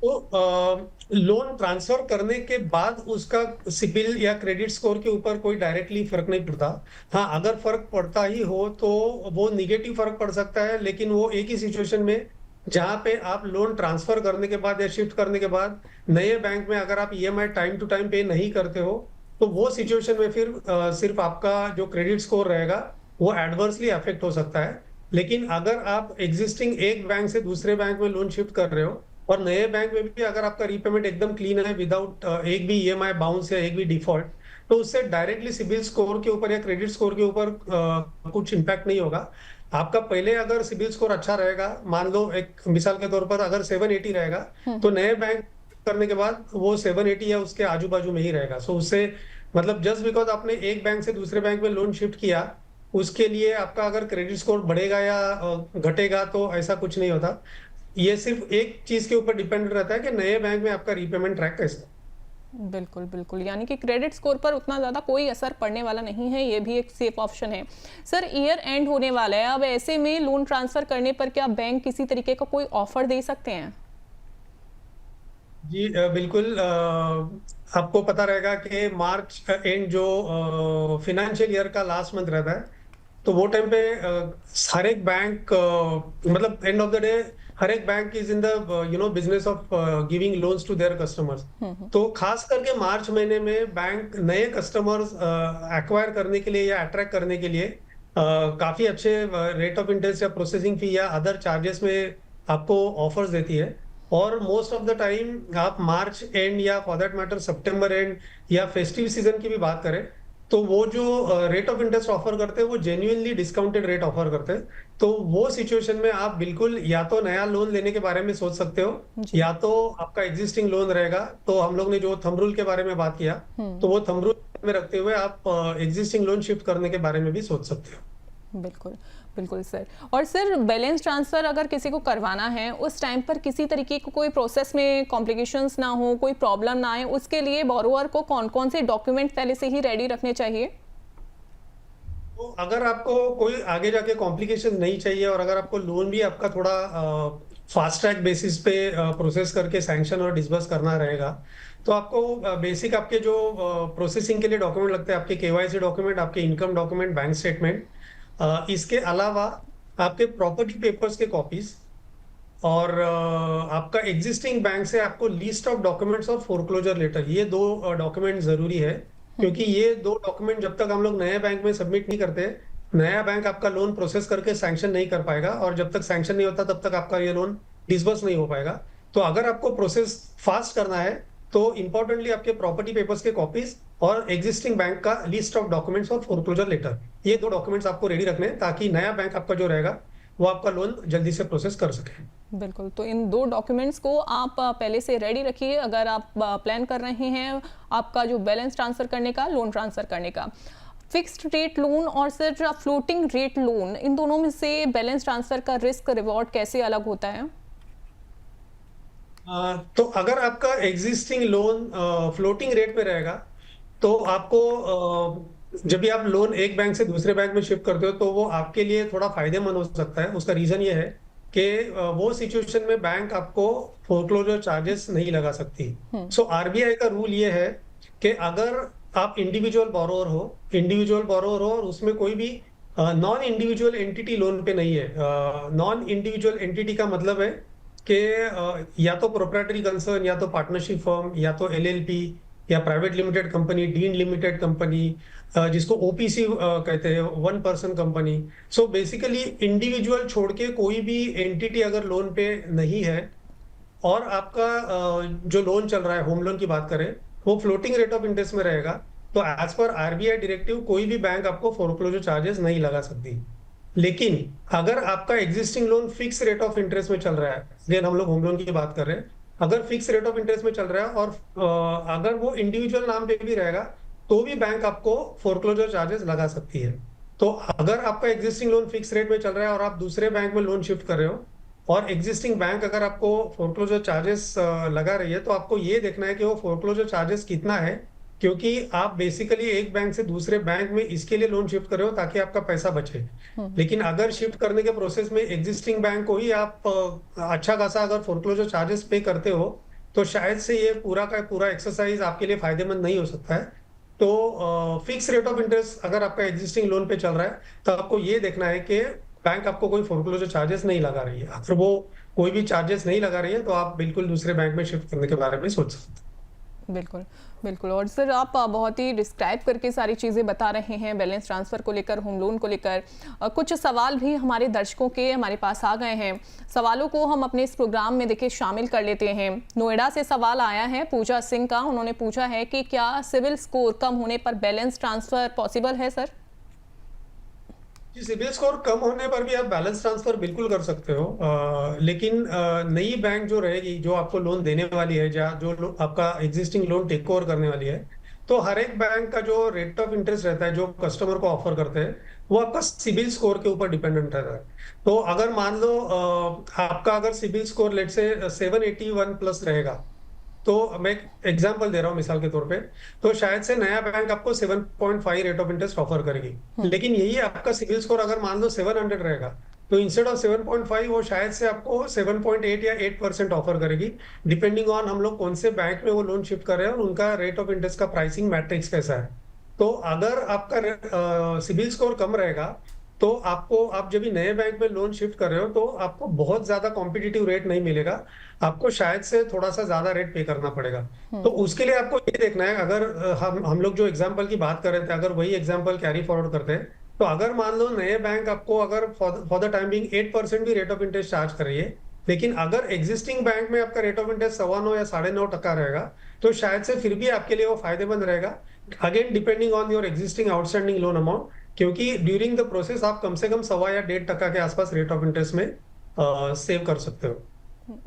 तो लोन ट्रांसफर करने के बाद उसका सिबिल या क्रेडिट स्कोर के ऊपर कोई डायरेक्टली फर्क नहीं पड़ता। हाँ, अगर फर्क पड़ता ही हो तो वो निगेटिव फर्क पड़ सकता है, लेकिन वो एक ही सिचुएशन में जहां पे आप लोन ट्रांसफर करने के बाद या शिफ्ट करने के बाद नए बैंक में अगर आप EMI टाइम टू टाइम पे नहीं करते हो तो वो सिचुएशन में फिर सिर्फ आपका जो क्रेडिट स्कोर रहेगा वो एडवर्सली अफेक्ट हो सकता है। लेकिन अगर आप एग्जिस्टिंग एक बैंक से दूसरे बैंक में लोन शिफ्ट कर रहे हो और नए बैंक में भी अगर आपका रीपेमेंट एकदम क्लीन है विदाउट एक भी EMI बाउंस या एक भी डिफॉल्ट, तो उससे डायरेक्टली सिबिल स्कोर के ऊपर या क्रेडिट स्कोर के ऊपर कुछ इम्पैक्ट नहीं होगा। आपका पहले अगर सिबिल स्कोर अच्छा रहेगा, मान लो एक मिसाल के तौर पर अगर 780 रहेगा तो नए बैंक करने के बाद वो 780 या उसके आजू बाजू में ही रहेगा। सो उससे मतलब जस्ट बिकॉज आपने एक बैंक से दूसरे बैंक में लोन शिफ्ट किया उसके लिए आपका अगर क्रेडिट स्कोर बढ़ेगा या घटेगा तो ऐसा कुछ नहीं होता। ये सिर्फ एक चीज के ऊपर डिपेंड रहता है कि नए बैंक में आपका रीपेमेंट ट्रैक कैसा है। बिल्कुल बिल्कुल, यानी कि क्रेडिट स्कोर पर उतना ज़्यादा कोई असर पड़ने वाला नहीं है, ये भी एक सेफ ऑप्शन है। सर, ईयर एंड होने वाला है, अब ऐसे में लोन ट्रांसफर करने पर क्या बैंक किसी तरीके का कोई ऑफर दे सकते हैं? जी बिल्कुल। आपको पता रहेगा कि मार्च एंड जो फिनेंशियल ईयर का लास्ट मंथ रहता है, तो वो टाइम पे हर एक बैंक मतलब एंड ऑफ द डे हर एक bank is in the business of giving loans to their customers. तो खास करके मार्च महीने में बैंक नए कस्टमर्स एक्वायर करने के लिए या अट्रैक्ट करने के लिए काफी अच्छे रेट ऑफ इंटरेस्ट या प्रोसेसिंग फी या अदर चार्जेस में आपको ऑफर्स देती है। और मोस्ट ऑफ द टाइम आप मार्च एंड या for that matter September and या फेस्टिव सीजन की भी बात करें, तो वो जो रेट ऑफ इंटरेस्ट ऑफर करते हैं वो जेन्युइनली डिस्काउंटेड रेट ऑफर करते हैं। तो वो सिचुएशन में आप बिल्कुल या तो नया लोन लेने के बारे में सोच सकते हो, या तो आपका एग्जिस्टिंग लोन रहेगा। तो हम लोग ने जो थंब रूल के बारे में बात किया, तो वो थंब रूल में रखते हुए आप एग्जिस्टिंग लोन शिफ्ट करने के बारे में भी सोच सकते हो। बिल्कुल बिल्कुल सर। और सर, बैलेंस ट्रांसफ़र अगर किसी को करवाना है, उस टाइम पर किसी तरीके को कोई प्रोसेस में कॉम्प्लिकेशंस ना हो, कोई प्रॉब्लम ना आए, उसके लिए बोरोवर को कौन कौन से डॉक्यूमेंट पहले से ही रेडी रखने चाहिए? तो अगर आपको कोई आगे जाके कॉम्प्लिकेशन नहीं चाहिए और अगर आपको लोन भी आपका थोड़ा फास्ट ट्रैक बेसिस पे प्रोसेस करके सैंक्शन और डिसबर्स करना रहेगा, तो आपको बेसिक आपके जो प्रोसेसिंग के लिए डॉक्यूमेंट लगते हैं, आपके केवाईसी डॉक्यूमेंट, आपके इनकम डॉक्यूमेंट, बैंक स्टेटमेंट, इसके अलावा आपके प्रॉपर्टी पेपर्स के कॉपीज, और आपका एग्जिस्टिंग बैंक से आपको लिस्ट ऑफ डॉक्यूमेंट्स और फोरक्लोजर लेटर, ये दो डॉक्यूमेंट जरूरी है। क्योंकि ये दो डॉक्यूमेंट जब तक हम लोग नए बैंक में सबमिट नहीं करते, नया बैंक आपका लोन प्रोसेस करके सैंक्शन नहीं कर पाएगा, और जब तक सैंक्शन नहीं होता तब तक आपका ये लोन डिसबर्स नहीं हो पाएगा। तो अगर आपको प्रोसेस फास्ट करना है तो इंपॉर्टेंटली आपके प्रॉपर्टी पेपर्स के कॉपीज और एग्जिस्टिंग बैंक का लिस्ट ऑफ डॉक्यूमेंट्स और फोरक्लोजर लेटर, ये दो डॉक्यूमेंट्स आपको रेडी रखने हैं ताकि नया बैंक आपका जो रहेगा वो आपका लोन जल्दी से प्रोसेस कर सके। बिल्कुल, तो इन दो डॉक्यूमेंट्स को आप पहले से रेडी रखिए अगर आप प्लान कर रहे हैं आपका जो बैलेंस ट्रांसफ़र करने का, लोन ट्रांसफ़र करने का। फिक्स्ड रेट लोन और सिर्फ फ्लोटिंग रेट लोन, इन दोनों में से बैलेंस ट्रांसफ़र का रिस्क रिवॉर्ड कैसे अलग होता है? तो अगर आपका एग्जिस्टिंग लोन फ्लोटिंग रेट पे रहेगा, तो आपको जब भी आप लोन एक बैंक से दूसरे बैंक में शिफ्ट करते हो तो वो आपके लिए थोड़ा फायदेमंद हो सकता है। उसका रीजन ये है कि वो सिचुएशन में बैंक आपको फोरक्लोजर चार्जेस नहीं लगा सकती। सो आरबीआई का रूल ये है कि अगर आप इंडिविजुअल बोरोवर हो और उसमें कोई भी नॉन इंडिविजुअल एंटिटी लोन पे नहीं है। नॉन इंडिविजुअल एंटिटी का मतलब है कि या तो प्रोप्राइटरी कंसर्न, या तो पार्टनरशिप फर्म, या तो एलएलपी, या private limited company, deemed limited company, जिसको ओपीसी कहते हैं, one person company. So basically individual छोड़ के कोई भी एंटिटी अगर लोन पे नहीं है और आपका जो लोन चल रहा है, होम लोन की बात करें, वो फ्लोटिंग रेट ऑफ इंटरेस्ट में रहेगा, तो एज पर आरबीआई डायरेक्टिव कोई भी बैंक आपको फोरक्लोजर चार्जेस नहीं लगा सकती। लेकिन अगर आपका existing loan fix rate of interest में चल रहा है, अगेन हम लोग होम लोन की बात कर रहे हैं, अगर फिक्स रेट ऑफ इंटरेस्ट में चल रहा है और अगर वो इंडिविजुअल नाम पे भी रहेगा तो भी बैंक आपको फोरक्लोजर चार्जेस लगा सकती है। तो अगर आपका एग्जिस्टिंग लोन फिक्स रेट में चल रहा है और आप दूसरे बैंक में लोन शिफ्ट कर रहे हो और एग्जिस्टिंग बैंक अगर आपको फोरक्लोजर चार्जेस लगा रही है, तो आपको ये देखना है कि वो फोरक्लोजर चार्जेस कितना है, क्योंकि आप बेसिकली एक बैंक से दूसरे बैंक में इसके लिए लोन शिफ्ट कर रहे हो ताकि आपका पैसा बचे। लेकिन अगर शिफ्ट करने के प्रोसेस में एग्जिस्टिंग बैंक को ही आप अच्छा खासा अगर फोरक्लोजर चार्जेस पे करते हो, तो शायद से ये पूरा का पूरा एक्सरसाइज आपके लिए फायदेमंद नहीं हो सकता है। तो फिक्स रेट ऑफ इंटरेस्ट अगर आपका एग्जिस्टिंग लोन पे चल रहा है, तो आपको ये देखना है कि बैंक आपको कोई फोरक्लोजर चार्जेस नहीं लगा रही है। अगर वो कोई भी चार्जेस नहीं लगा रही है तो आप बिल्कुल दूसरे बैंक में शिफ्ट करने के बारे में सोच सकते हैं। बिल्कुल बिल्कुल। और सर, आप बहुत ही डिस्क्राइब करके सारी चीज़ें बता रहे हैं बैलेंस ट्रांसफ़र को लेकर, होम लोन को लेकर। कुछ सवाल भी हमारे दर्शकों के हमारे पास आ गए हैं, सवालों को हम अपने इस प्रोग्राम में देखिए शामिल कर लेते हैं। नोएडा से सवाल आया है पूजा सिंह का, उन्होंने पूछा है कि क्या सिविल स्कोर कम होने पर बैलेंस ट्रांसफ़र पॉसिबल है सर? जी, सिबिल स्कोर कम होने पर भी आप बैलेंस ट्रांसफर बिल्कुल कर सकते हो, लेकिन नई बैंक जो रहेगी, जो आपको लोन देने वाली है, जो आपका एग्जिस्टिंग लोन टेक ओवर करने वाली है, तो हर एक बैंक का जो रेट ऑफ इंटरेस्ट रहता है जो कस्टमर को ऑफर करते हैं, वो आपका सिबिल स्कोर के ऊपर डिपेंडेंट रहता है। तो अगर मान लो आपका अगर सिबिल स्कोर लेट से 781 प्लस रहेगा, तो मैं एक एग्जांपल दे रहा हूँ मिसाल के तौर पे, तो शायद से नया बैंक आपको 7.5 रेट ऑफ इंटरेस्ट ऑफर करेगी। लेकिन यही आपका सिबिल स्कोर अगर मान लो 700 रहेगा, तो इंस्टेड ऑफ 7.5 वो शायद से आपको 7.8 या 8% ऑफर करेगी, डिपेंडिंग ऑन हम लोग कौन से बैंक में वो लोन शिफ्ट कर रहे हैं और उनका रेट ऑफ इंटरेस्ट का प्राइसिंग मैट्रिक्स कैसा है। तो अगर आपका सिबिल स्कोर कम रहेगा, तो आप जब भी नए बैंक में लोन शिफ्ट कर रहे हो, तो आपको बहुत ज्यादा कॉम्पिटिटिव रेट नहीं मिलेगा, आपको शायद से थोड़ा सा ज्यादा रेट पे करना पड़ेगा। तो उसके लिए आपको ये देखना है, अगर हम लोग जो एग्जांपल की बात कर रहे थे, अगर वही एग्जांपल कैरी फॉरवर्ड करते हैं, तो अगर मान लो नए बैंक आपको अगर फॉर द टाइम बिंग 8% भी रेट ऑफ इंटरेस्ट चार्ज कर रही है, लेकिन अगर एग्जिस्टिंग बैंक में आपका रेट ऑफ इंटरेस्ट 9.25 या 9.5% रहेगा, तो शायद से फिर भी आपके लिए वो फायदेमंद रहेगा, again depending on your existing outstanding loan amount, क्योंकि ड्यूरिंग द प्रोसेस आप कम से कम 1.25 या 1.5% के आसपास रेट ऑफ इंटरेस्ट में सेव कर सकते हो।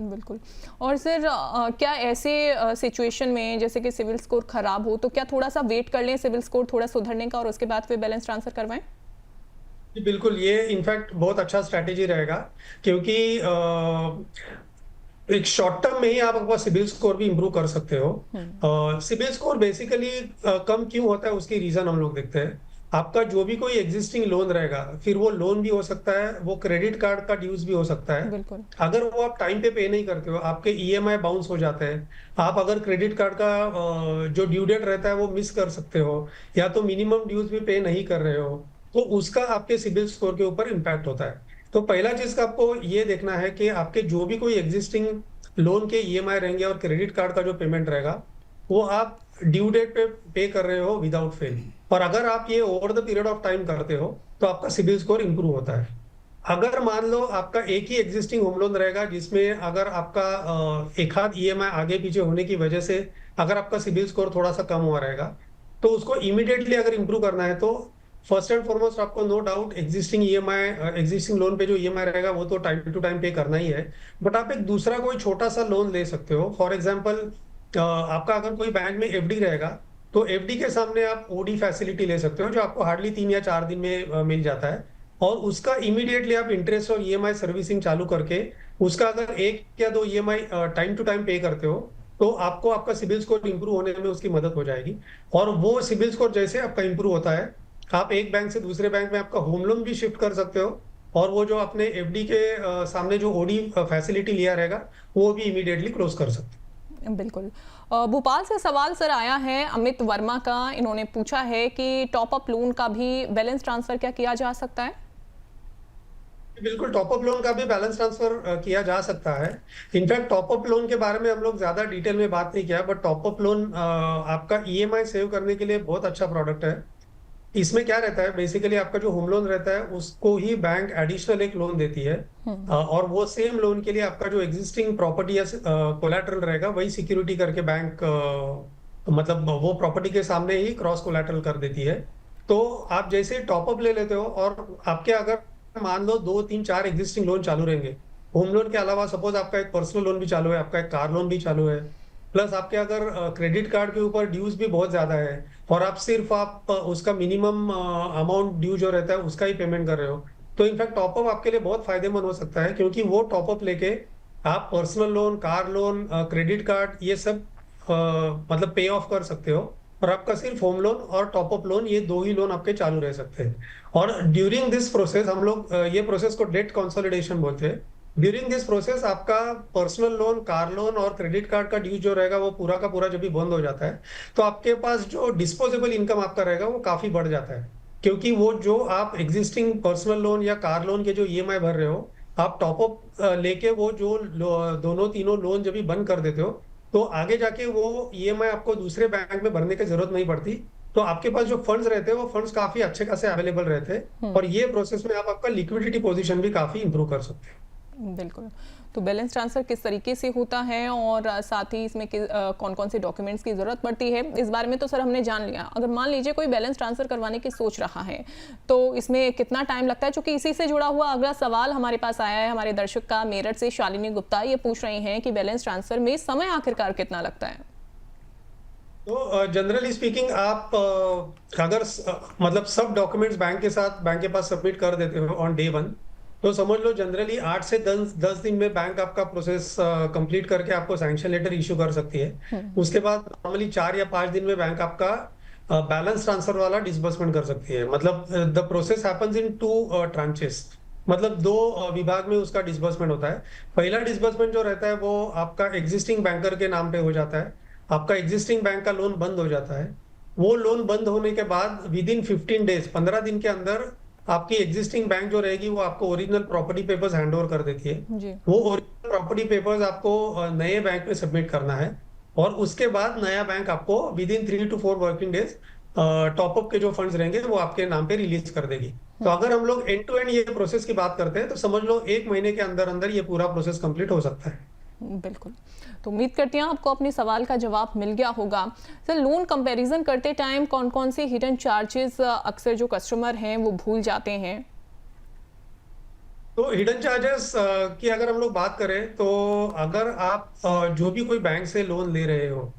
बिल्कुल। और सर क्या ऐसे सिचुएशन में जैसे कि सिविल स्कोर खराब हो, तो क्या थोड़ा सा वेट कर लें सिविल स्कोर थोड़ा सुधरने का और उसके बाद फिर बैलेंस ट्रांसफर करवाएं? जी बिल्कुल, ये इनफैक्ट बहुत अच्छा स्ट्रैटेजी रहेगा, क्योंकि एक शॉर्ट टर्म में ही आप अपना सिबिल स्कोर भी इंप्रूव कर सकते हो। सिबिल स्कोर बेसिकली कम क्यों होता है, उसकी रीजन हम लोग देखते हैं। आपका जो भी कोई एग्जिस्टिंग लोन रहेगा, फिर वो लोन भी हो सकता है, वो क्रेडिट कार्ड का ड्यूज भी हो सकता है। बिल्कुल। अगर वो आप टाइम पे नहीं करते हो, आपके ईएमआई बाउंस हो जाते हैं, आप अगर क्रेडिट कार्ड का जो ड्यू डेट रहता है वो मिस कर सकते हो, या तो मिनिमम ड्यूज भी पे नहीं कर रहे हो, तो उसका आपके सिबिल स्कोर के ऊपर इम्पैक्ट होता है। तो पहला चीज का आपको ये देखना है कि आपके जो भी कोई एग्जिस्टिंग लोन के ईएमआई रहेंगे और क्रेडिट कार्ड का जो पेमेंट रहेगा, वो आप ड्यू डेट पे कर रहे हो विदाउट फेल। और अगर आप ये over the period of time करते हो, तो आपका सिबिल स्कोर इंप्रूव होता है। अगर मान लो आपका एक ही एग्जिस्टिंग होम लोन रहेगा, जिसमें अगर आपका एक आध ईएमआई आगे पीछे होने की वजह से अगर आपका सिबिल स्कोर थोड़ा सा कम हुआ रहेगा, तो उसको इमीडिएटली अगर इंप्रूव करना है, तो फर्स्ट एंड फॉरमोस्ट आपको नो डाउट एग्जिस्टिंग लोन पे जो ईएमआई रहेगा वो तो टाइम टू टाइम पे करना ही है। बट आप एक दूसरा कोई छोटा सा लोन ले सकते हो। फॉर एग्जांपल, आपका अगर कोई बैंक में एफडी रहेगा, तो एफडी के सामने आप ओडी फैसिलिटी ले सकते हो, जो आपको हार्डली 3 या 4 दिन में मिल जाता है, और उसका इमीडिएटली आप इंटरेस्ट और ईएमआई सर्विसिंग चालू करके उसका अगर 1 या 2 ईएमआई टाइम टू टाइम पे करते हो, तो आपको आपका सिबिल स्कोर इंप्रूव होने में उसकी मदद हो जाएगी। और वो सिबिल स्कोर जैसे आपका इंप्रूव होता है, आप एक बैंक से दूसरे बैंक में आपका होम लोन भी शिफ्ट कर सकते हो, और वो जो अपने एफडी के सामने जो ओडी फैसिलिटी लिया रहेगा, वो भी इमीडिएटली क्लोज कर सकते हो। बिल्कुल। भोपाल से सवाल सर आया है अमित वर्मा का, इन्होंने पूछा है कि टॉप अप लोन का भी बैलेंस ट्रांसफर क्या किया जा सकता है? बिल्कुल, टॉप अप लोन का भी बैलेंस ट्रांसफर किया जा सकता है। इनफैक्ट टॉप अप लोन के बारे में हम लोग ज्यादा डिटेल में बात नहीं किया, बट टॉप अप लोन आपका ईएमआई सेव करने के लिए बहुत अच्छा प्रोडक्ट है। इसमें क्या रहता है, बेसिकली आपका जो होम लोन रहता है उसको ही बैंक एडिशनल एक लोन देती है, और वो सेम लोन के लिए आपका जो एग्जिस्टिंग प्रॉपर्टी या कोलैटरल रहेगा, वही सिक्योरिटी करके बैंक मतलब वो प्रॉपर्टी के सामने ही क्रॉस कोलैटरल कर देती है। तो आप जैसे टॉपअप ले लेते हो, और आपके अगर मान लो 2, 3, 4 एग्जिस्टिंग लोन चालू रहेंगे, होम लोन के अलावा सपोज आपका एक पर्सनल लोन भी चालू है, आपका एक कार लोन भी चालू है, प्लस आपके अगर क्रेडिट कार्ड के ऊपर ड्यूज भी बहुत ज्यादा है, और आप उसका मिनिमम अमाउंट ड्यू जो रहता है उसका ही पेमेंट कर रहे हो, तो इनफैक्ट टॉपअप आपके लिए बहुत फायदेमंद हो सकता है, क्योंकि वो टॉपअप लेके आप personal loan, car loan, credit card, ये सब मतलब पे ऑफ कर सकते हो, और आपका सिर्फ होम लोन और टॉपअप लोन, ये 2 ही लोन आपके चालू रह सकते हैं। और ड्यूरिंग दिस प्रोसेस हम लोग ये प्रोसेस को डेट कंसोलिडेशन बोलते हैं। ड्यूरिंग दिस प्रोसेस आपका पर्सनल लोन, कार लोन और क्रेडिट कार्ड का ड्यू जो रहेगा, वो पूरा का पूरा जब भी बंद हो जाता है, तो आपके पास जो डिस्पोजेबल इनकम आपका रहेगा वो काफी बढ़ जाता है, क्योंकि वो जो आप एग्जिस्टिंग पर्सनल लोन या कार लोन के जो ईएमआई भर रहे हो, आप टॉपअप लेके वो जो दोनों तीनों लोन जब भी बंद कर देते हो, तो आगे जाके वो ईएमआई आपको दूसरे बैंक में भरने की जरूरत नहीं पड़ती, तो आपके पास जो फंड्स रहते हैं वो फंड्स काफी अच्छे खासे अवेलेबल रहते हैं, और ये प्रोसेस में आप आपका लिक्विडिटी पोजीशन भी काफी इंप्रूव कर सकते हैं। बिल्कुल। तो बैलेंस ट्रांसफर किस तरीके से होता है और साथ ही इसमें कौन कौन से डॉक्यूमेंट्स की ज़रूरत पड़ती है, इस बारे में तो सर हमने जान लिया। अगर मान लीजिए कोई बैलेंस ट्रांसफर करवाने की सोच रहा है, तो इसमें कितना टाइम लगता है? क्योंकि इसी से जुड़ा हुआ अगला सवाल हमारे पास आया है हमारे दर्शक का, मेरठ से शालिनी गुप्ता, ये पूछ रही हैं कि बैलेंस ट्रांसफर में समय आखिरकार कितना लगता है? तो जनरली स्पीकिंग आप अगर मतलब सब डॉक्यूमेंट्स बैंक के पास सबमिट कर देते हो ऑन डे वन, तो समझ लो जनरली 8 से 10 दिन में बैंक आपका प्रोसेस कंप्लीट करके आपको सैंक्शन लेटर इशू कर सकती है। उसके बाद नॉर्मली 4 या 5 दिन में बैंक आपका बैलेंस ट्रांसफर वाला डिसबर्समेंट कर सकती है। मतलब the process happens in 2 tranches, मतलब 2 विभाग में उसका डिसबर्समेंट होता है। पहला डिसबर्समेंट जो रहता है वो आपका एग्जिस्टिंग बैंकर के नाम पे हो जाता है। आपका एग्जिस्टिंग बैंक का लोन बंद हो जाता है। वो लोन बंद होने के बाद विद इन 15 डेज, 15 दिन के अंदर आपकी एग्जिस्टिंग बैंक जो रहेगी वो आपको original property papers hand over कर देती है। जी। वो ओरिजिनल प्रॉपर्टी पेपर्स आपको नए बैंक में सबमिट करना है, और उसके बाद नया बैंक आपको with in 3 to 4 working days top up के जो फंड्स रहेंगे वो आपके नाम पे रिलीज कर देगी। तो अगर हम लोग एंड टू एंड ये प्रोसेस की बात करते हैं तो समझ लो 1 महीने के अंदर अंदर ये पूरा प्रोसेस कंप्लीट हो सकता है। बिल्कुल। तो उम्मीद करती हैं आपको अपने सवाल का जवाब मिल गया होगा। सर, लोन कंपैरिजन करते टाइम कौन कौन से हिडन चार्जेस अक्सर जो कस्टमर हैं वो भूल जाते हैं? तो हिडन चार्जेस की अगर हम लोग बात करें तो अगर आप जो भी कोई बैंक से लोन ले रहे हो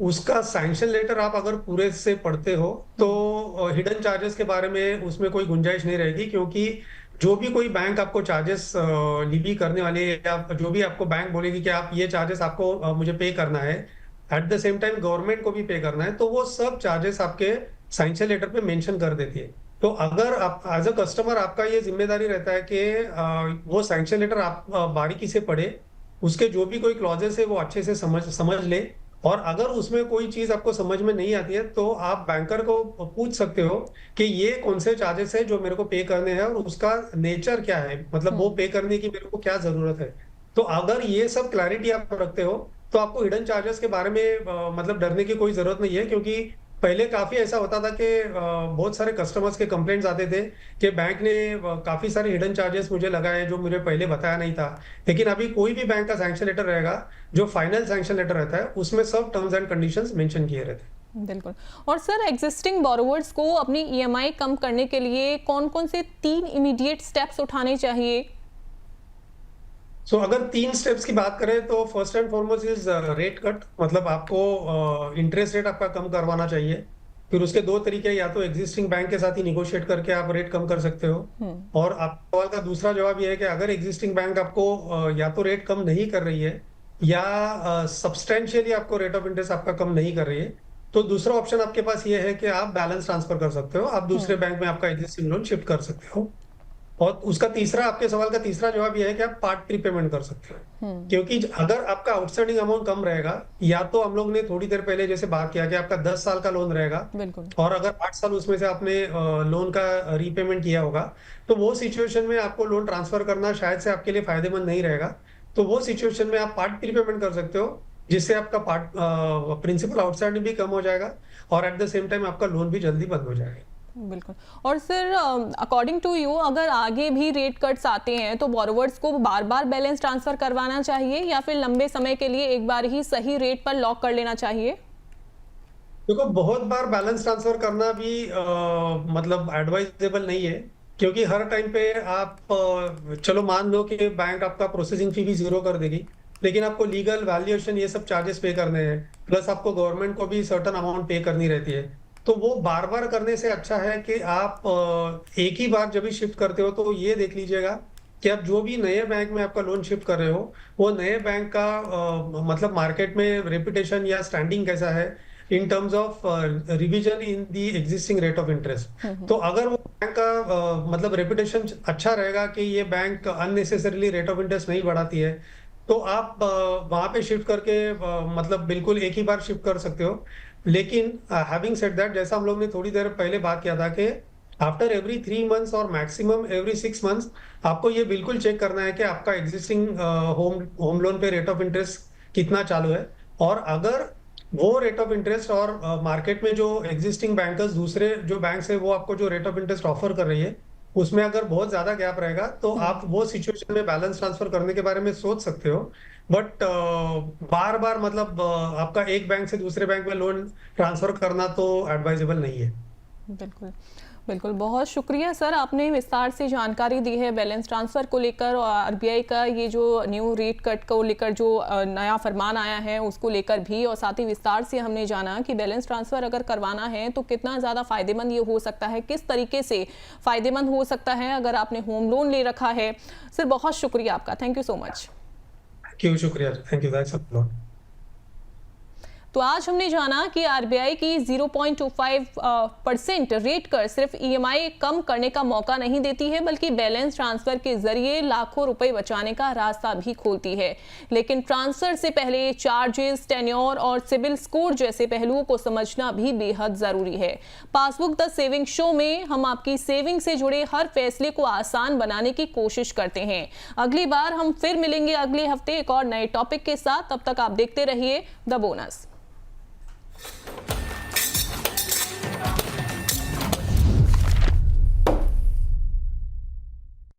उसका सैंक्शन लेटर आप अगर पूरे से पढ़ते हो तो हिडन चार्जेस के बारे में उसमें कोई गुंजाइश नहीं रहेगी, क्योंकि जो भी कोई बैंक आपको चार्जेस लीवी करने वाले या जो भी आपको बैंक बोलेगी कि आप ये चार्जेस आपको मुझे पे करना है, at the same time government को भी पे करना है, तो वो सब चार्जेस आपके सैंक्शन लेटर पे मेंशन कर देती है। तो अगर आप एज अ कस्टमर आपका ये जिम्मेदारी रहता है कि वो सैंक्शन लेटर आप बारीकी से पढ़े, उसके जो भी कोई क्लॉजेस है वो अच्छे से समझ ले, और अगर उसमें कोई चीज आपको समझ में नहीं आती है तो आप बैंकर को पूछ सकते हो कि ये कौन से चार्जेस है जो मेरे को पे करने हैं और उसका नेचर क्या है, मतलब वो पे करने की मेरे को क्या जरूरत है। तो अगर ये सब क्लैरिटी आप रखते हो तो आपको हिडन चार्जेस के बारे में मतलब डरने की कोई जरूरत नहीं है, क्योंकि पहले काफी ऐसा होता था कि बहुत सारे कस्टमर्स के कंप्लेंट्स आते थे कि बैंक ने काफी सारे हिडन चार्जेस मुझे लगाए जो मुझे पहले बताया नहीं था। लेकिन अभी कोई भी बैंक का सैंक्शन लेटर रहेगा, जो फाइनल सैंक्शन लेटर रहता है उसमें सब टर्म्स एंड कंडीशंस मेंशन किए रहते हैं। बिल्कुल। और सर, एग्जिस्टिंग बोरोवर्स को अपनी ईएमआई कम करने के लिए कौन कौन से 3 इमीडिएट स्टेप्स उठाने चाहिए? सो अगर 3 स्टेप्स की बात करें तो first and foremost is rate cut, मतलब आपको इंटरेस्ट रेट आपका कम करवाना चाहिए। फिर उसके 2 तरीके, या तो एग्जिस्टिंग बैंक के साथ ही निगोशिएट करके आप रेट कम कर सकते हो, और आप सवाल का दूसरा जवाब ये है कि अगर एग्जिस्टिंग बैंक आपको या तो रेट कम नहीं कर रही है या सब्सटेंशियली आपको रेट ऑफ इंटरेस्ट आपका कम नहीं कर रही है, तो दूसरा ऑप्शन आपके पास ये है कि आप बैलेंस ट्रांसफर कर सकते हो, आप दूसरे बैंक में आपका एग्जिस्टिंग लोन शिफ्ट कर सकते हो। और उसका तीसरा, आपके सवाल का तीसरा जवाब यह है कि आप पार्ट प्रीपेमेंट कर सकते हो, क्योंकि अगर आपका आउटस्टैंडिंग अमाउंट कम रहेगा, या तो हम लोग ने थोड़ी देर पहले जैसे बात किया कि आपका 10 साल का लोन रहेगा बिल्कुल। और अगर 8 साल उसमें से आपने लोन का रीपेमेंट किया होगा, तो वो सिचुएशन में आपको लोन ट्रांसफर करना शायद से आपके लिए फायदेमंद नहीं रहेगा। तो वो सिचुएशन में आप पार्ट प्रीपेमेंट कर सकते हो, जिससे आपका पार्ट प्रिंसिपल आउटस्टैंडिंग भी कम हो जाएगा और एट द सेम टाइम आपका लोन भी जल्दी बंद हो जाएगा। बिल्कुल। और सर, अकॉर्डिंग टू यू, अगर आगे भी रेट कट्स आते हैं तो बोरोवर्स को बार बार बैलेंस ट्रांसफर करवाना चाहिए या फिर लंबे समय के लिए एक बार ही सही रेट पर लॉक कर लेना चाहिए? देखो, बहुत बार बैलेंस ट्रांसफर करना भी मतलब एडवाइजेबल नहीं है, क्योंकि हर टाइम पे आप चलो मान लो कि बैंक आपका प्रोसेसिंग फी भी 0 कर देगी, लेकिन आपको लीगल वैल्यूएशन ये सब चार्जेस पे करने हैं, प्लस आपको गवर्नमेंट को भी सर्टन अमाउंट पे करनी रहती है। तो वो बार बार करने से अच्छा है कि आप एक ही बार जब भी शिफ्ट करते हो तो ये देख लीजिएगा कि आप जो भी नए बैंक में आपका लोन शिफ्ट कर रहे हो वो नए बैंक का मतलब मार्केट में रेपुटेशन या स्टैंडिंग कैसा है in terms of revision in the existing rate of interest. तो अगर वो बैंक का मतलब रेपुटेशन अच्छा रहेगा कि ये bank unnecessarily rate of interest नहीं बढ़ाती है, तो आप वहां पे शिफ्ट करके मतलब बिल्कुल एक ही बार शिफ्ट कर सकते हो। लेकिन हैविंग सेड दैट, जैसा हम लोग ने थोड़ी देर पहले बात किया था कि आफ्टर एवरी 3 मंथ्स और मैक्सिमम एवरी 6 मंथ्स आपको ये बिल्कुल चेक करना है कि आपका एग्जिस्टिंग होम लोन पे रेट ऑफ इंटरेस्ट कितना चालू है, और अगर वो रेट ऑफ इंटरेस्ट और मार्केट में जो एग्जिस्टिंग बैंकर्स दूसरे जो बैंक है वो आपको जो रेट ऑफ इंटरेस्ट ऑफर कर रही है उसमें अगर बहुत ज्यादा गैप रहेगा तो आप वो सिचुएशन में बैलेंस ट्रांसफर करने के बारे में सोच सकते हो। बट बार बार मतलब आपका एक बैंक से दूसरे बैंक में लोन ट्रांसफर करना तो एडवाइजेबल नहीं है। बिल्कुल। बिल्कुल, बहुत शुक्रिया सर, आपने विस्तार से जानकारी दी है बैलेंस ट्रांसफ़र को लेकर और आरबीआई का ये जो न्यू रेट कट को लेकर जो नया फरमान आया है उसको लेकर भी, और साथ ही विस्तार से हमने जाना कि बैलेंस ट्रांसफ़र अगर करवाना है तो कितना ज़्यादा फ़ायदेमंद ये हो सकता है, किस तरीके से फ़ायदेमंद हो सकता है अगर आपने होम लोन ले रखा है। सर बहुत शुक्रिया आपका, थैंक यू सो मच। क्यों, शुक्रिया, thank you, that's a lot. तो आज हमने जाना कि आरबीआई की 0.25% रेट कर सिर्फ ईएमआई कम करने का मौका नहीं देती है, बल्कि बैलेंस ट्रांसफर के जरिए लाखों रुपए बचाने का रास्ता भी खोलती है। लेकिन ट्रांसफर से पहले चार्जेस, टेन्योर और सिबिल स्कोर जैसे पहलुओं को समझना भी बेहद जरूरी है। पासबुक द सेविंग शो में हम आपकी सेविंग से जुड़े हर फैसले को आसान बनाने की कोशिश करते हैं। अगली बार हम फिर मिलेंगे अगले हफ्ते एक और नए टॉपिक के साथ। तब तक आप देखते रहिए द बोनस।